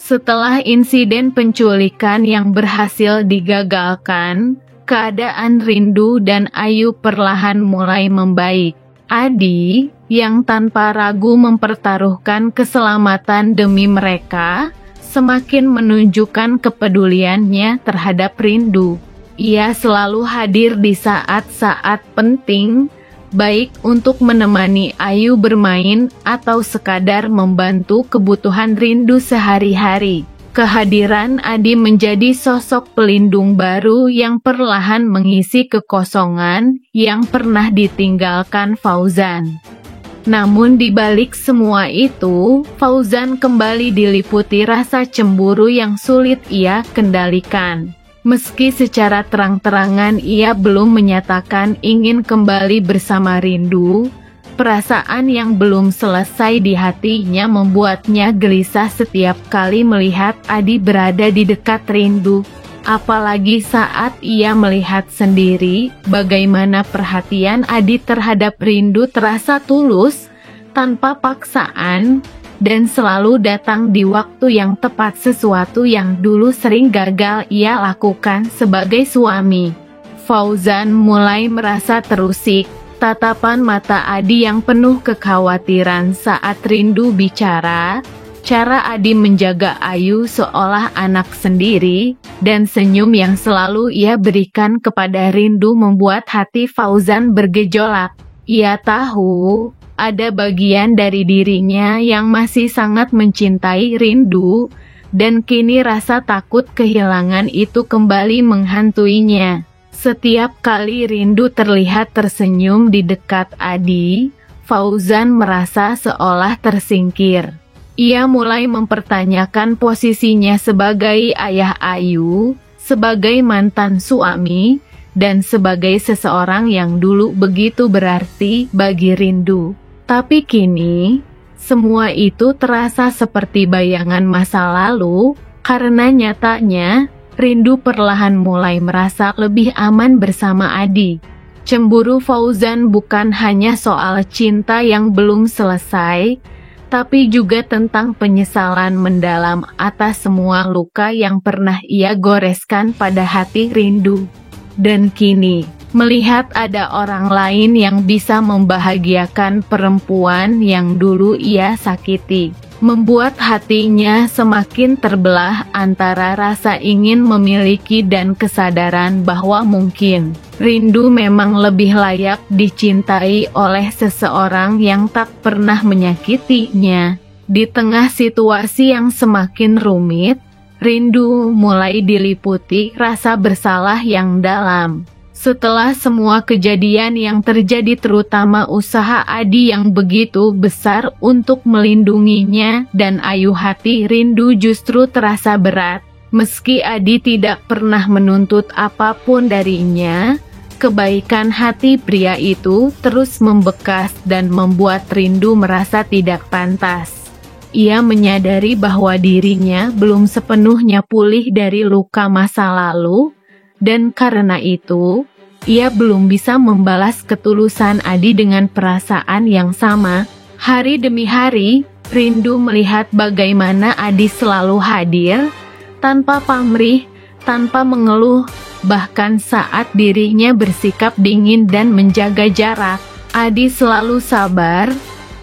Setelah insiden penculikan yang berhasil digagalkan, keadaan Rindu dan Ayu perlahan mulai membaik. Adi, yang tanpa ragu mempertaruhkan keselamatan demi mereka, semakin menunjukkan kepeduliannya terhadap Rindu. Ia selalu hadir di saat-saat penting, baik untuk menemani Ayu bermain atau sekadar membantu kebutuhan Rindu sehari-hari. Kehadiran Adi menjadi sosok pelindung baru yang perlahan mengisi kekosongan yang pernah ditinggalkan Fauzan. Namun di balik semua itu, Fauzan kembali diliputi rasa cemburu yang sulit ia kendalikan. Meski secara terang-terangan ia belum menyatakan ingin kembali bersama Rindu, perasaan yang belum selesai di hatinya membuatnya gelisah setiap kali melihat Adi berada di dekat Rindu. Apalagi saat ia melihat sendiri bagaimana perhatian Adi terhadap Rindu terasa tulus, tanpa paksaan, dan selalu datang di waktu yang tepat, sesuatu yang dulu sering gagal ia lakukan sebagai suami. Fauzan mulai merasa terusik. Tatapan mata Adi yang penuh kekhawatiran saat Rindu bicara, cara Adi menjaga Ayu seolah anak sendiri, dan senyum yang selalu ia berikan kepada Rindu membuat hati Fauzan bergejolak. Ia tahu ada bagian dari dirinya yang masih sangat mencintai Rindu, dan kini rasa takut kehilangan itu kembali menghantuinya. Setiap kali Rindu terlihat tersenyum di dekat Adi, Fauzan merasa seolah tersingkir. Ia mulai mempertanyakan posisinya sebagai ayah Ayu, sebagai mantan suami, dan sebagai seseorang yang dulu begitu berarti bagi Rindu. Tapi kini, semua itu terasa seperti bayangan masa lalu, karena nyatanya, Rindu perlahan mulai merasa lebih aman bersama Adi. Cemburu Fauzan bukan hanya soal cinta yang belum selesai, tapi juga tentang penyesalan mendalam atas semua luka yang pernah ia goreskan pada hati Rindu. Dan kini, melihat ada orang lain yang bisa membahagiakan perempuan yang dulu ia sakiti, membuat hatinya semakin terbelah antara rasa ingin memiliki dan kesadaran bahwa mungkin Rindu memang lebih layak dicintai oleh seseorang yang tak pernah menyakitinya. Di tengah situasi yang semakin rumit, Rindu mulai diliputi rasa bersalah yang dalam. Setelah semua kejadian yang terjadi, terutama usaha Adi yang begitu besar untuk melindunginya dan Ayu, hati Rindu justru terasa berat. Meski Adi tidak pernah menuntut apapun darinya, kebaikan hati pria itu terus membekas dan membuat Rindu merasa tidak pantas. Ia menyadari bahwa dirinya belum sepenuhnya pulih dari luka masa lalu, dan karena itu, ia belum bisa membalas ketulusan Adi dengan perasaan yang sama. Hari demi hari, Rindu melihat bagaimana Adi selalu hadir, tanpa pamrih, tanpa mengeluh, bahkan saat dirinya bersikap dingin dan menjaga jarak. Adi selalu sabar,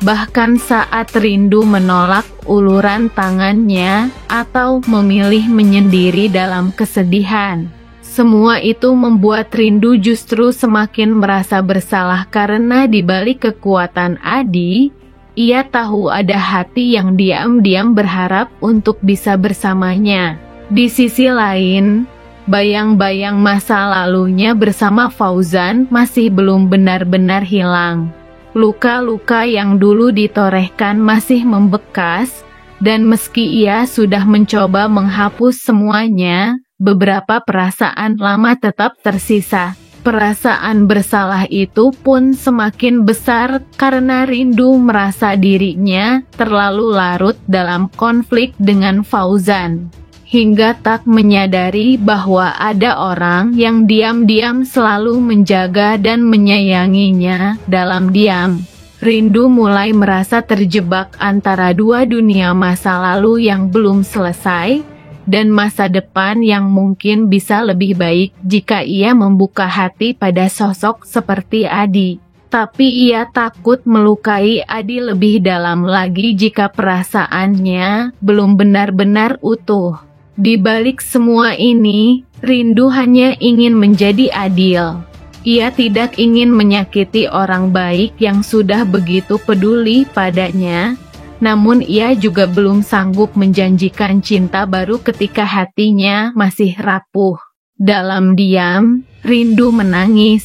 bahkan saat Rindu menolak uluran tangannya atau memilih menyendiri dalam kesedihan. Semua itu membuat Rindu justru semakin merasa bersalah karena di balik kekuatan Adi, ia tahu ada hati yang diam-diam berharap untuk bisa bersamanya. Di sisi lain, bayang-bayang masa lalunya bersama Fauzan masih belum benar-benar hilang. Luka-luka yang dulu ditorehkan masih membekas, dan meski ia sudah mencoba menghapus semuanya, beberapa perasaan lama tetap tersisa. Perasaan bersalah itu pun semakin besar karena Rindu merasa dirinya terlalu larut dalam konflik dengan Fauzan. hingga tak menyadari bahwa ada orang yang diam-diam selalu menjaga dan menyayanginya dalam diam. Rindu mulai merasa terjebak antara dua dunia, masa lalu yang belum selesai dan masa depan yang mungkin bisa lebih baik jika ia membuka hati pada sosok seperti Adi. Tapi ia takut melukai Adi lebih dalam lagi jika perasaannya belum benar-benar utuh. Di balik semua ini, Rindu hanya ingin menjadi adil. Ia tidak ingin menyakiti orang baik yang sudah begitu peduli padanya, namun ia juga belum sanggup menjanjikan cinta baru ketika hatinya masih rapuh. Dalam diam, Rindu menangis.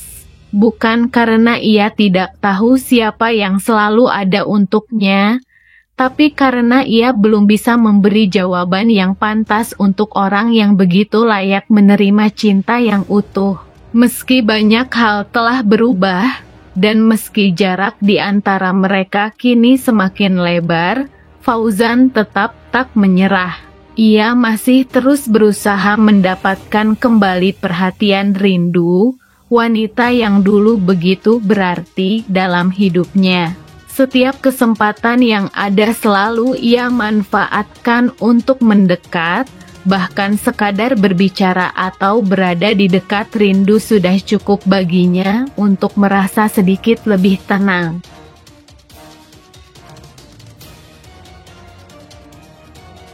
Bukan karena ia tidak tahu siapa yang selalu ada untuknya, tapi karena ia belum bisa memberi jawaban yang pantas untuk orang yang begitu layak menerima cinta yang utuh. Meski banyak hal telah berubah, dan meski jarak di antara mereka kini semakin lebar, Fauzan tetap tak menyerah. Ia masih terus berusaha mendapatkan kembali perhatian Rindu, wanita yang dulu begitu berarti dalam hidupnya. Setiap kesempatan yang ada selalu ia manfaatkan untuk mendekat, bahkan sekadar berbicara atau berada di dekat Rindu sudah cukup baginya untuk merasa sedikit lebih tenang.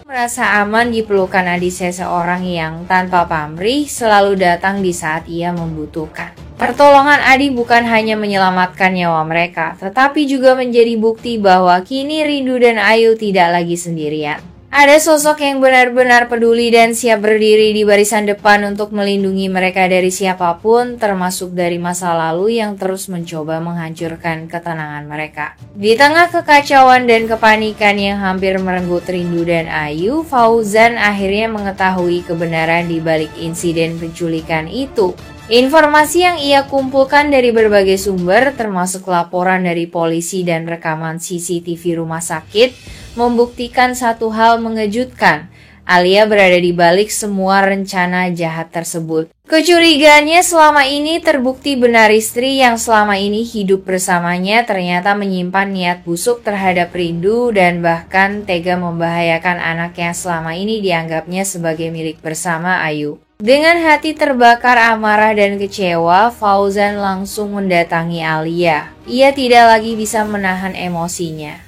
Merasa aman di pelukan adik seseorang yang tanpa pamrih selalu datang di saat ia membutuhkan. Pertolongan Adi bukan hanya menyelamatkan nyawa mereka, tetapi juga menjadi bukti bahwa kini Rindu dan Ayu tidak lagi sendirian. Ada sosok yang benar-benar peduli dan siap berdiri di barisan depan untuk melindungi mereka dari siapapun, termasuk dari masa lalu yang terus mencoba menghancurkan ketenangan mereka. Di tengah kekacauan dan kepanikan yang hampir merenggut Rindu dan Ayu, Fauzan akhirnya mengetahui kebenaran di balik insiden penculikan itu. Informasi yang ia kumpulkan dari berbagai sumber, termasuk laporan dari polisi dan rekaman CCTV rumah sakit, membuktikan satu hal mengejutkan. Alia berada di balik semua rencana jahat tersebut. Kecurigaannya selama ini terbukti benar. Istri yang selama ini hidup bersamanya ternyata menyimpan niat busuk terhadap Rindu dan bahkan tega membahayakan anak yang selama ini dianggapnya sebagai milik bersama Ayu. Dengan hati terbakar amarah dan kecewa, Fauzan langsung mendatangi Alia. Ia tidak lagi bisa menahan emosinya.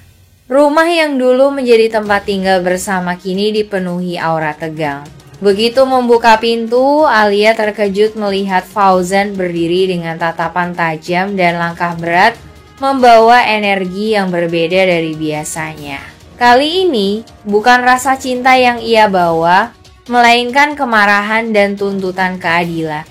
Rumah yang dulu menjadi tempat tinggal bersama kini dipenuhi aura tegang. Begitu membuka pintu, Alia terkejut melihat Fauzan berdiri dengan tatapan tajam dan langkah berat, membawa energi yang berbeda dari biasanya. Kali ini, bukan rasa cinta yang ia bawa, melainkan kemarahan dan tuntutan keadilan.